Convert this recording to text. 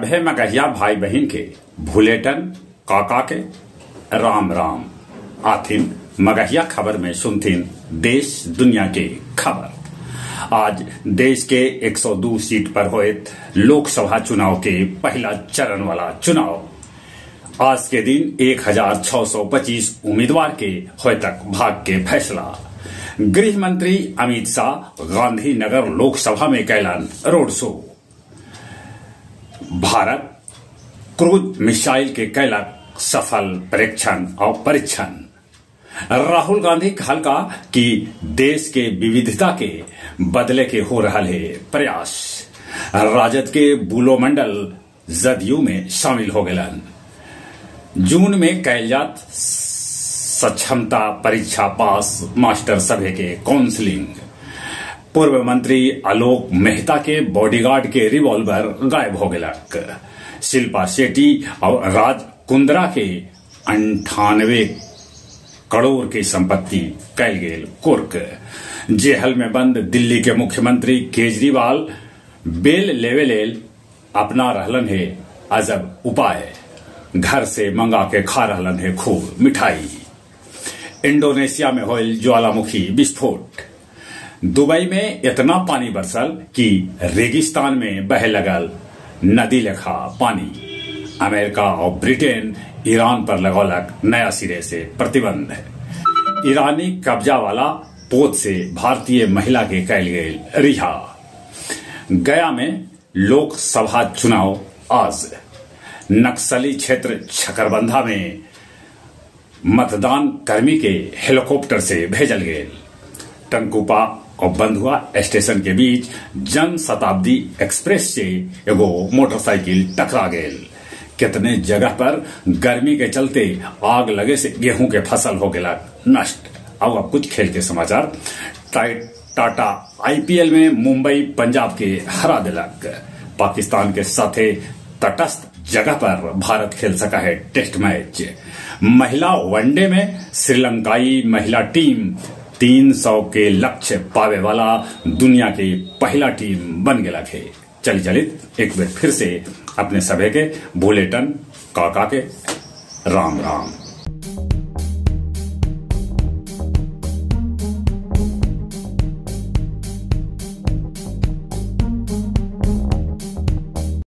सभे मगहिया भाई बहन के भूलेटन काका के राम राम आथिन मगहिया खबर में सुनथिन देश दुनिया के खबर। आज देश के 102 सीट पर होत लोकसभा चुनाव के पहला चरण वाला चुनाव आज के दिन 1625 उम्मीदवार के होय तक भाग के फैसला। गृह मंत्री अमित शाह गांधीनगर लोकसभा में कैलन रोड शो। भारत क्रूज मिसाइल के कैलक सफल परीक्षण और परीक्षण। राहुल गांधी कहलका कि देश के विविधता के बदले के हो रहा है प्रयास। राजद के बुलो मंडल जदयू में शामिल हो गलन। जून में कैल जात सक्षमता परीक्षा पास मास्टर सभे के काउंसलिंग। पूर्व मंत्री आलोक मेहता के बॉडीगार्ड के रिवॉल्वर गायब हो गलक। शिल्पा शेट्टी और राज कुंद्रा के 98 करोड़ की संपत्ति कैल गेल कुर्क। जेल में बंद दिल्ली के मुख्यमंत्री केजरीवाल बेल लेवेलेल अपना रहलन है अजब उपाय। घर से मंगा के खा रहलन है खूब मिठाई। इंडोनेशिया में होल ज्वालामुखी विस्फोट। दुबई में इतना पानी बरसल कि रेगिस्तान में बह लगल नदी लेखा पानी। अमेरिका और ब्रिटेन ईरान पर लगौलक नया सिरे से प्रतिबंध। ईरानी कब्जा वाला पोत से भारतीय महिला के कैल गए रिहा। गया में लोकसभा चुनाव आज। नक्सली क्षेत्र छकरबंधा में मतदान कर्मी के हेलीकॉप्टर से भेजल गए। टंकुपा और बंधुआ स्टेशन के बीच जन शताब्दी एक्सप्रेस से एगो मोटरसाइकिल टकरा गेल। कितने जगह पर गर्मी के चलते आग लगे से गेहूं के फसल हो गया नष्ट। अब कुछ खेल के समाचार। टाटा आईपीएल में मुंबई पंजाब के हरा दिलक। पाकिस्तान के साथे तटस्थ जगह पर भारत खेल सका है टेस्ट मैच। महिला वनडे में श्रीलंकाई महिला टीम 300 के लक्ष्य पावे वाला दुनिया की पहला टीम बन गया है। चलित एक बार फिर से अपने सभे के बुलेटिन काका के राम राम।